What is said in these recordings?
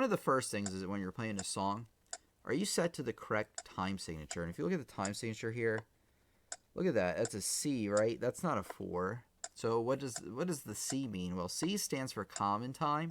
One of the first things is that when you're playing a song, are you set to the correct time signature? And if you look at the time signature here, look at that. That's a C, right? That's not a 4. So what does the C mean? Well, C stands for common time,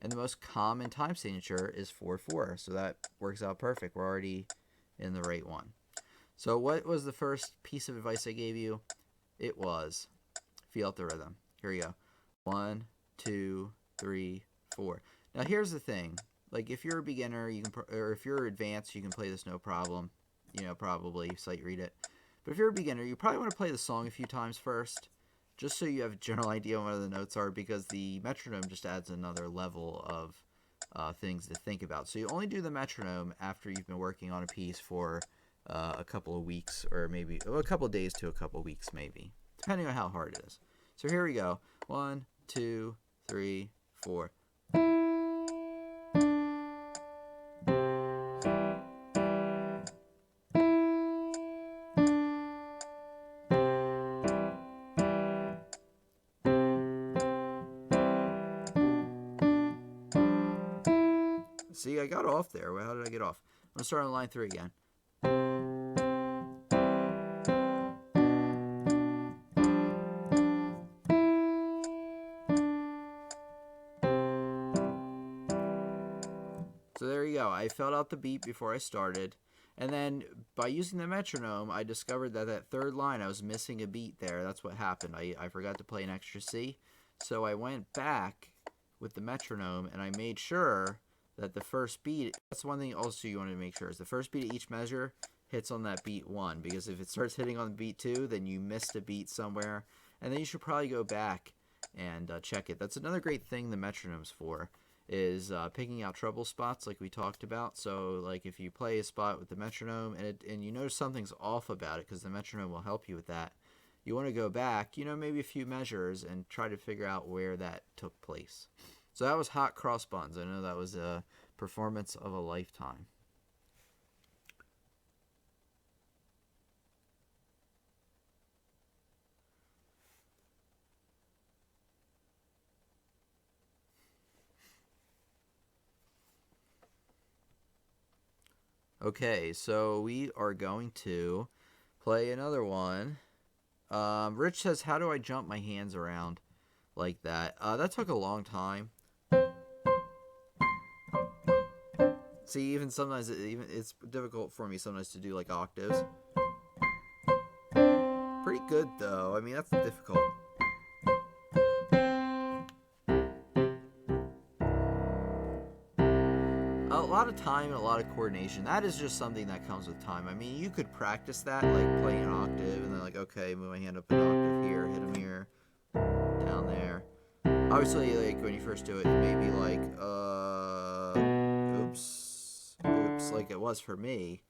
and the most common time signature is 4/4. So that works out perfect. We're already in the right one. So what was the first piece of advice I gave you? It was feel out the rhythm. Here we go. 1, 2, 3, 4. Now here's the thing. Like if you're a beginner, you can, or if you're advanced, you can play this no problem. You know, probably sight read it. But if you're a beginner, you probably want to play the song a few times first, just so you have a general idea on what the notes are, because the metronome just adds another level of things to think about. So you only do the metronome after you've been working on a piece for a couple of weeks, or maybe a couple of days to a couple of weeks, maybe, depending on how hard it is. So here we go. 1, 2, 3, 4. See, I got off there. How did I get off? I'm going to start on line 3 again. So there you go. I felt out the beat before I started. And then by using the metronome, I discovered that that third line, I was missing a beat there. That's what happened. I forgot to play an extra C. So I went back with the metronome and I made sure that the first beat, that's one thing also you want to make sure, is the first beat of each measure hits on that beat 1. Because if it starts hitting on beat 2, then you missed a beat somewhere. And then you should probably go back and check it. That's another great thing the metronome's for, is picking out trouble spots like we talked about. So like if you play a spot with the metronome and you notice something's off about it, because the metronome will help you with that, you want to go back, you know, maybe a few measures and try to figure out where that took place. So that was Hot Cross Buns. I know that was a performance of a lifetime. Okay, so we are going to play another one. Rich says, how do I jump my hands around like that? That took a long time. See, even sometimes it's difficult for me sometimes to do like octaves. Pretty good though. I mean, that's difficult. A lot of time and a lot of coordination. That is just something that comes with time. I mean, you could practice that, like playing an octave and then like, okay, move my hand up an octave here, hit them here, down there. Obviously, like when you first do it, it may be like, oops, like it was for me,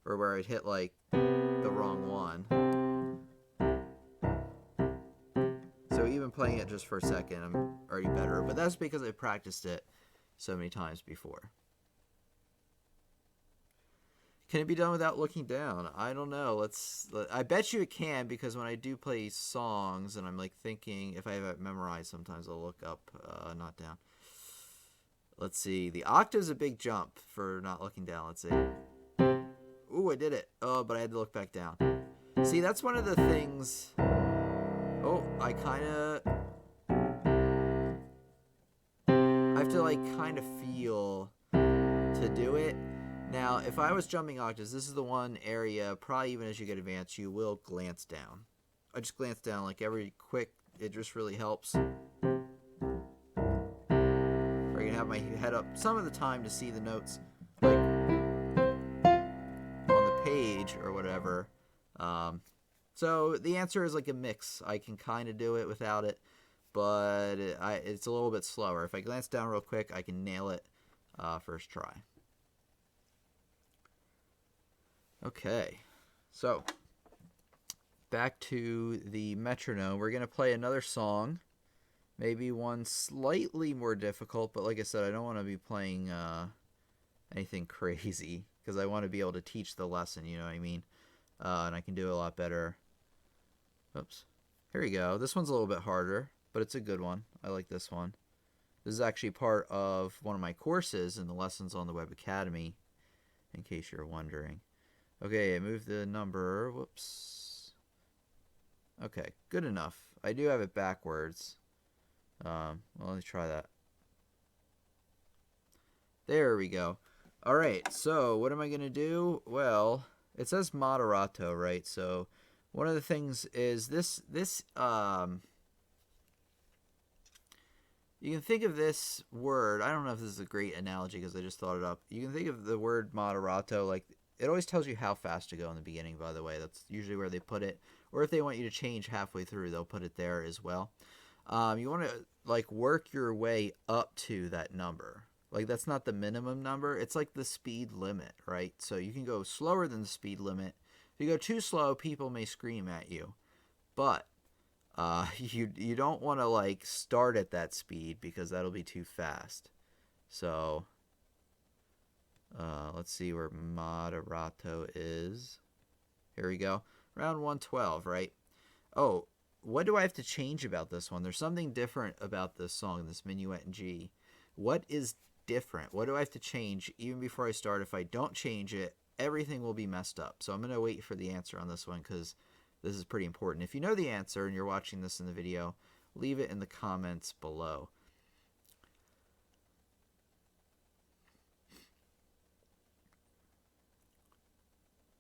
or where I'd hit like the wrong one. So even playing it just for a second, I'm already better. But that's because I practiced it so many times before. Can it be done without looking down? I don't know. I bet you it can, because when I do play songs and I'm like thinking, if I have it memorized, sometimes I'll look up, not down. Let's see. The octave's a big jump for not looking down. Let's see. Ooh, I did it. Oh, but I had to look back down. See, that's one of the things. Oh, I have to like kind of feel to do it. Now, if I was jumping octaves, this is the one area, probably even as you get advanced, you will glance down. I just glance down like every quick, it just really helps. Or I can have my head up some of the time to see the notes, like on the page or whatever. So the answer is like a mix. I can kind of do it without it, but it's a little bit slower. If I glance down real quick, I can nail it first try. Okay, so back to the metronome. We're going to play another song, maybe one slightly more difficult, but like I said, I don't want to be playing anything crazy, because I want to be able to teach the lesson, you know what I mean? And I can do it a lot better. Oops. Here we go. This one's a little bit harder, but it's a good one. I like this one. This is actually part of one of my courses in the Lessons on the Web Academy, in case you're wondering. Okay, I moved the number. Whoops. Okay, good enough. I do have it backwards. Well, let me try that. There we go. All right, so what am I going to do? Well, it says moderato, right? So one of the things is this you can think of this word. I don't know if this is a great analogy because I just thought it up. You can think of the word moderato like it always tells you how fast to go in the beginning, by the way. That's usually where they put it. Or if they want you to change halfway through, they'll put it there as well. You want to like work your way up to that number. Like that's not the minimum number. It's like the speed limit, right? So you can go slower than the speed limit. If you go too slow, people may scream at you. But you don't want to like start at that speed because that'll be too fast. So let's see where moderato is. Here we go. Round 112, right? Oh, what do I have to change about this one? There's something different about this song, this minuet in G. What is different? What do I have to change even before I start? If I don't change it, everything will be messed up. So I'm going to wait for the answer on this one because this is pretty important. If you know the answer and you're watching this in the video, leave it in the comments below.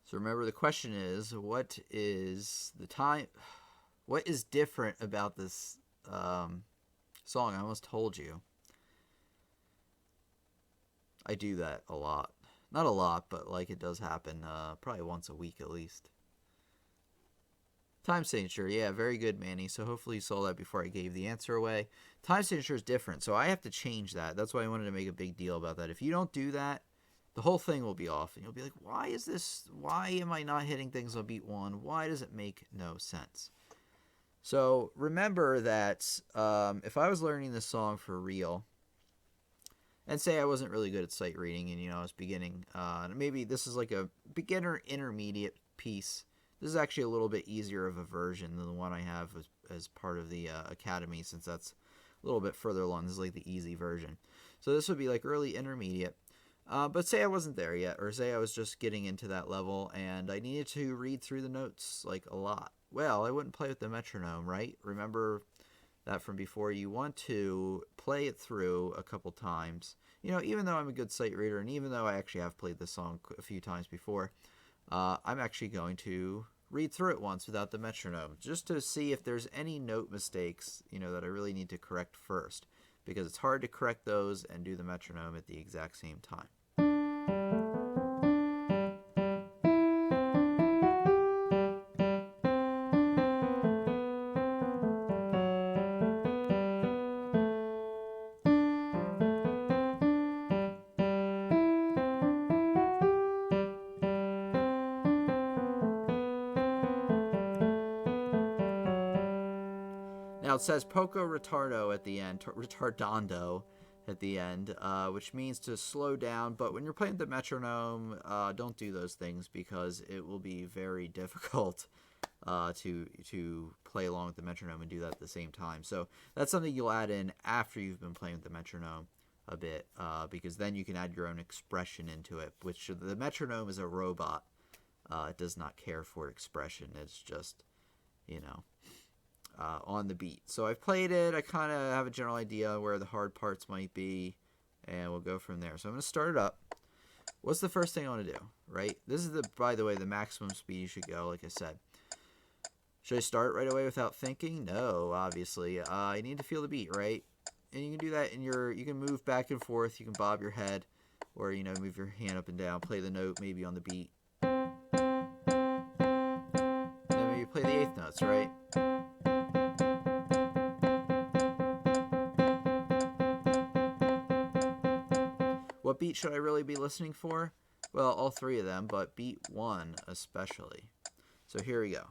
So remember, the question is, what is different about this song? I almost told you. I do that a lot. Not a lot, but like it does happen probably once a week at least. Time signature, yeah, very good, Manny. So hopefully you saw that before I gave the answer away. Time signature is different, so I have to change that. That's why I wanted to make a big deal about that. If you don't do that, the whole thing will be off, and you'll be like, why am I not hitting things on beat 1? Why does it make no sense? So remember that if I was learning this song for real, and say I wasn't really good at sight reading and, I was beginning, maybe this is like a beginner intermediate piece. This is actually a little bit easier of a version than the one I have as part of the Academy, since that's a little bit further along. This is like the easy version. So this would be like early intermediate. But say I wasn't there yet, or say I was just getting into that level and I needed to read through the notes like a lot. Well, I wouldn't play with the metronome, right? Remember that from before. You want to play it through a couple times. Even though I'm a good sight reader, and even though I actually have played this song a few times before, I'm actually going to read through it once without the metronome, just to see if there's any note mistakes, that I really need to correct first, because it's hard to correct those and do the metronome at the exact same time. Now it says poco ritardo at the end, retardando at the end, which means to slow down. But when you're playing the metronome, don't do those things because it will be very difficult to play along with the metronome and do that at the same time. So that's something you'll add in after you've been playing with the metronome a bit, because then you can add your own expression into it, which the metronome is a robot. It does not care for expression. It's just, on the beat. So I've played it. I kind of have a general idea where the hard parts might be, and we'll go from there. So I'm going to start it up. What's the first thing I want to do, right? This is, by the way, the maximum speed you should go, like I said. Should I start right away without thinking? No, obviously. You need to feel the beat, right? And you can do that you can move back and forth. You can bob your head, or, move your hand up and down, play the note maybe on the beat. Then maybe play the eighth notes, right? What beat should I really be listening for? Well, all three of them, but beat 1 especially. So here we go.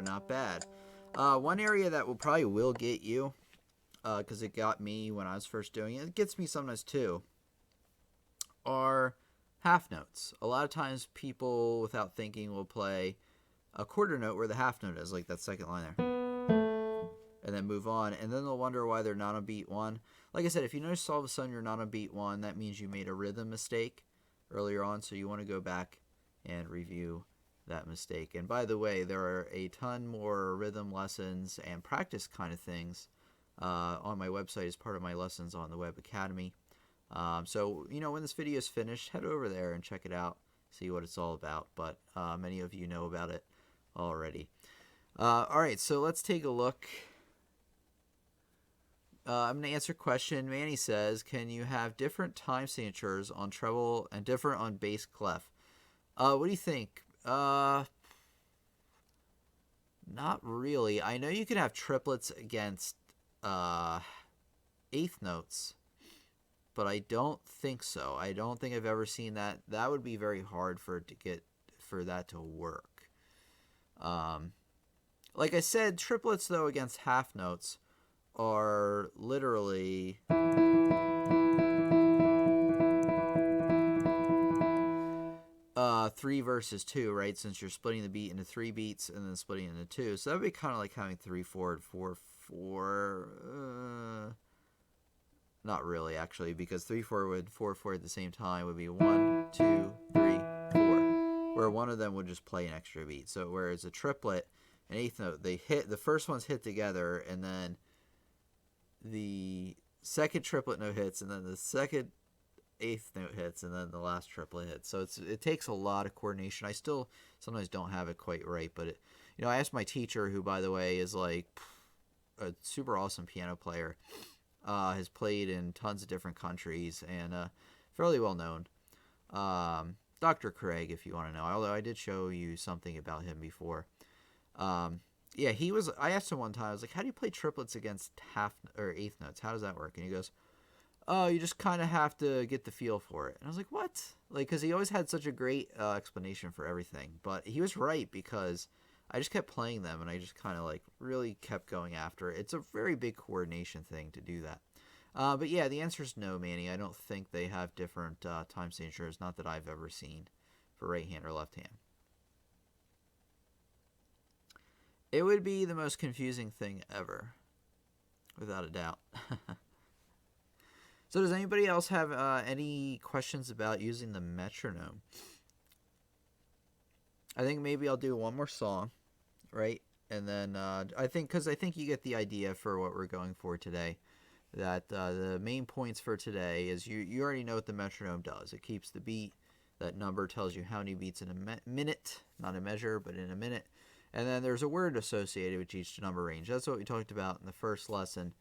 go. Not bad. One area that probably will get you, because it got me when I was first doing it. It gets me sometimes too. Are half notes. A lot of times people, without thinking, will play a quarter note where the half note is, like that second line there, and then move on, and then they'll wonder why they're not on beat 1. Like I said, if you notice all of a sudden you're not on beat 1, that means you made a rhythm mistake earlier on, so you want to go back and review that mistake. And by the way, there are a ton more rhythm lessons and practice kind of things on my website as part of my lessons on the Web Academy. So, when this video is finished, head over there and check it out, see what it's all about. But many of you know about it already. All right, so let's take a look. I'm going to answer a question. Manny says, can you have different time signatures on treble and different on bass clef? What do you think? Not really. I know you can have triplets against eighth notes, but I don't think so. I don't think I've ever seen that. That would be very hard for that to work. Like I said, triplets though against half notes are literally 3 versus 2, right? Since you're splitting the beat into 3 beats and then splitting it into 2, so that would be kind of like having 3/4 and 4/4. Not really, actually, because 3/4 would 4/4 at the same time would be 1, 2, 3, 4, where one of them would just play an extra beat. So whereas a triplet, an eighth note, the first ones hit together, and then the second triplet note hits, and then the second eighth note hits, and then the last triplet hits. So it takes a lot of coordination. I still sometimes don't have it quite right, but I asked my teacher, who by the way is like a super awesome piano player, has played in tons of different countries and fairly well known. Dr. Craig, if you want to know, although I did show you something about him before. Yeah, I asked him one time, I was like, how do you play triplets against half or eighth notes? How does that work? And he goes, oh, you just kind of have to get the feel for it. And I was like, what? Like, because he always had such a great explanation for everything. But he was right, because I just kept playing them, and I just kind of like really kept going after it. It's a very big coordination thing to do that. But yeah, the answer is no, Manny. I don't think they have different time signatures, not that I've ever seen, for right hand or left hand. It would be the most confusing thing ever, without a doubt. So does anybody else have any questions about using the metronome? I think maybe I'll do one more song, right? And then I think you get the idea for what we're going for today. That the main points for today is you already know what the metronome does. It keeps the beat. That number tells you how many beats in a minute, not a measure, but in a minute. And then there's a word associated with each number range. That's what we talked about in the first lesson.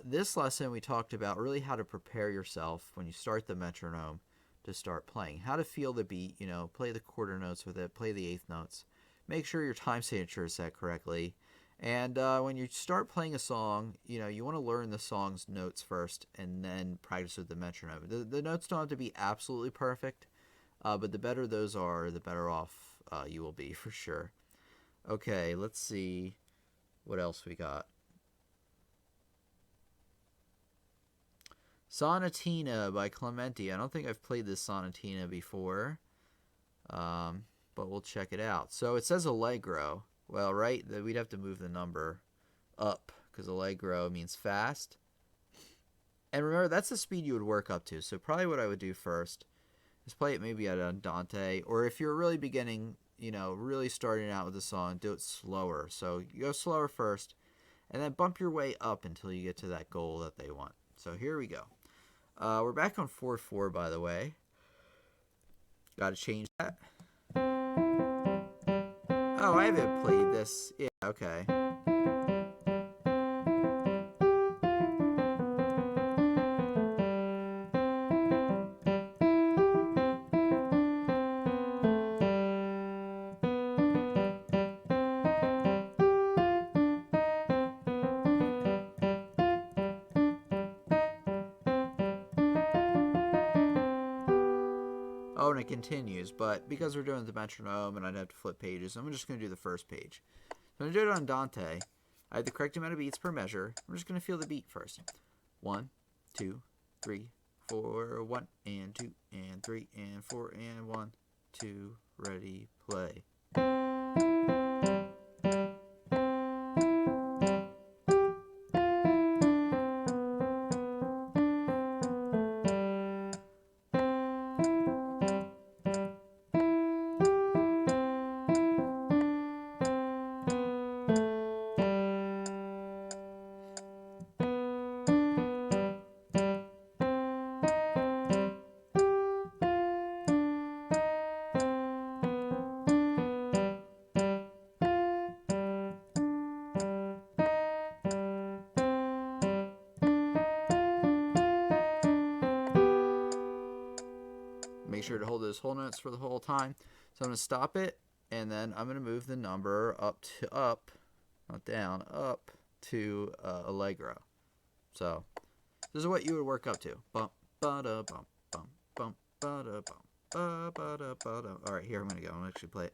This lesson we talked about really how to prepare yourself when you start the metronome to start playing. How to feel the beat, play the quarter notes with it, play the eighth notes. Make sure your time signature is set correctly. And when you start playing a song, you want to learn the song's notes first and then practice with the metronome. The notes don't have to be absolutely perfect, but the better those are, the better off you will be for sure. Okay, let's see what else we got. Sanatina by Clementi. I don't think I've played this Sanatina before, but we'll check it out. So it says Allegro. Well, right, we'd have to move the number up because Allegro means fast. And remember, that's the speed you would work up to. So probably what I would do first is play it maybe at Andante, or if you're really beginning, really starting out with the song, do it slower. So you go slower first, and then bump your way up until you get to that goal that they want. So here we go. We're back on 4/4, by the way. Got to change that. Oh, I haven't played this. Yeah, okay. Oh, and it continues, but because we're doing the metronome and I'd have to flip pages, I'm just going to do the first page. So I'm going to do it on Dante. I have the correct amount of beats per measure. We're just going to feel the beat first. 1, 2, 3, 4, 1 and 2 and 3 and 4 and 1, 2, ready, play. Make sure to hold those whole notes for the whole time. So I'm going to stop it, and then I'm going to move the number up, not down, up to Allegro. So this is what you would work up to. Bump, ba-da, bump, bump, bump, ba-da, bump, ba-da, ba-da. All right, here I'm going to go. I'm going to actually play it.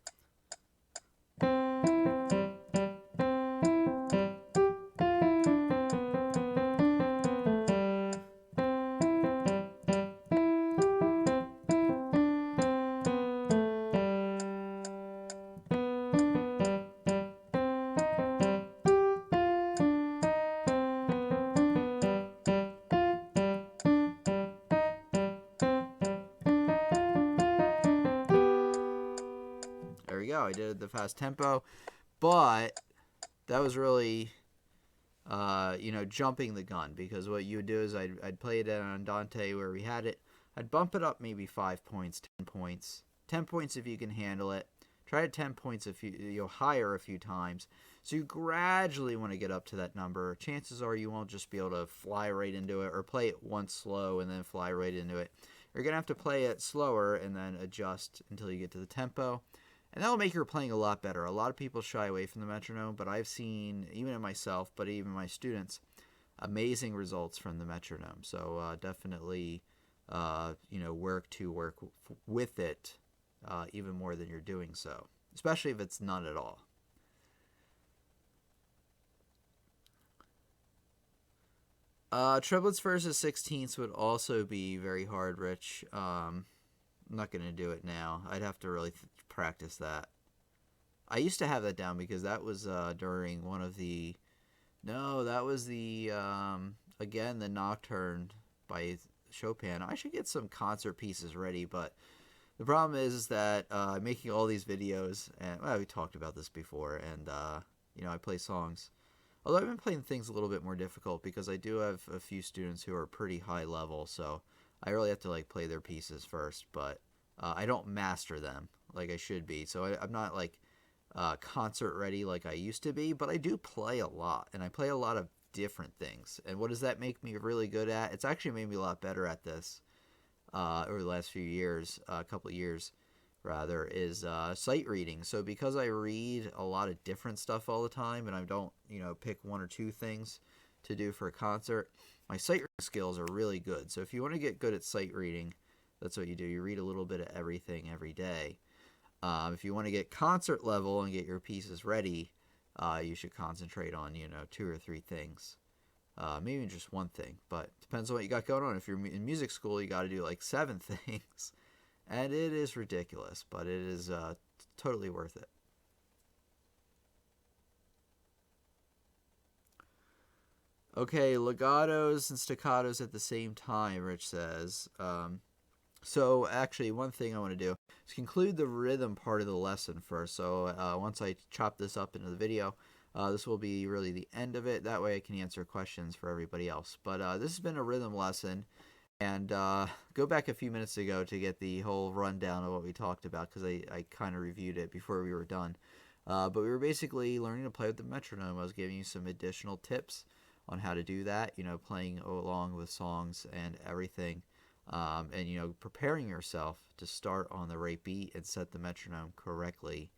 There we go. I did the fast tempo, but that was really, jumping the gun, because what you would do is I'd play it on Dante where we had it. I'd bump it up maybe 5 points, 10 points. 10 points if you can handle it. Try at 10 points if you'll higher a few times. So you gradually want to get up to that number. Chances are you won't just be able to fly right into it or play it once slow and then fly right into it. You're going to have to play it slower and then adjust until you get to the tempo. And that'll make your playing a lot better. A lot of people shy away from the metronome, but I've seen, even in myself, but even my students, amazing results from the metronome. So definitely, work with it even more than you're doing so, especially if it's none at all. Triplets versus sixteenths would also be very hard, Rich. I'm not going to do it now. I'd have to really practice that. I used to have that down because that was during one of the... No, that was the, again, the Nocturne by Chopin. I should get some concert pieces ready, but the problem is that making all these videos, and we talked about this before, and, I play songs. Although I've been playing things a little bit more difficult because I do have a few students who are pretty high level, so I really have to play their pieces first, but I don't master them like I should be. So I'm not concert ready like I used to be, but I do play a lot, and I play a lot of different things. And what does that make me really good at? It's actually made me a lot better at this over the last few years, a couple of years rather, is sight reading. So because I read a lot of different stuff all the time, and I don't pick one or two things to do for a concert, my sight reading skills are really good. So if you want to get good at sight reading, that's what you do. You read a little bit of everything every day. If you want to get concert level and get your pieces ready, you should concentrate on 2 or 3 things, maybe just one thing, but depends on what you got going on. If you're in music school, you got to do 7 things, and it is ridiculous, but it is totally worth it. Okay, legatos and staccatos at the same time, Rich says. So actually, one thing I want to do is conclude the rhythm part of the lesson first. So once I chop this up into the video, this will be really the end of it. That way I can answer questions for everybody else. But this has been a rhythm lesson. And go back a few minutes ago to get the whole rundown of what we talked about, because I kind of reviewed it before we were done. But we were basically learning to play with the metronome. I was giving you some additional tips on how to do that, playing along with songs and everything. And preparing yourself to start on the right beat and set the metronome correctly.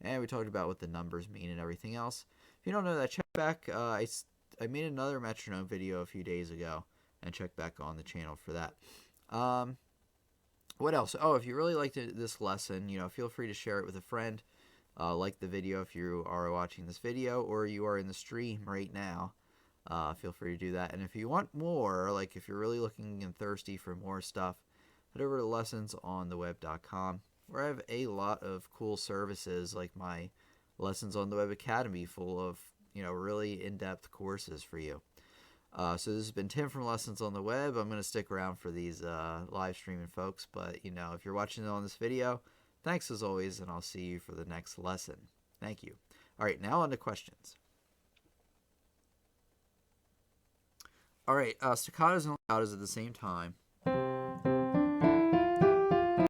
And we talked about what the numbers mean and everything else. If you don't know that, check back. I made another metronome video a few days ago, and check back on the channel for that. What else? Oh, if you really liked this lesson, feel free to share it with a friend. Like the video if you are watching this video or you are in the stream right now. Feel free to do that. And if you want more, like if you're really looking and thirsty for more stuff, head over to lessonsontheweb.com, where I have a lot of cool services like my Lessons on the Web Academy, full of really in-depth courses for you. So this has been Tim from Lessons on the Web. I'm going to stick around for these live streaming folks, but if you're watching on this video, thanks as always, and I'll see you for the next lesson. Thank you. All right, now on to questions. All right, staccatos and legatos at the same time.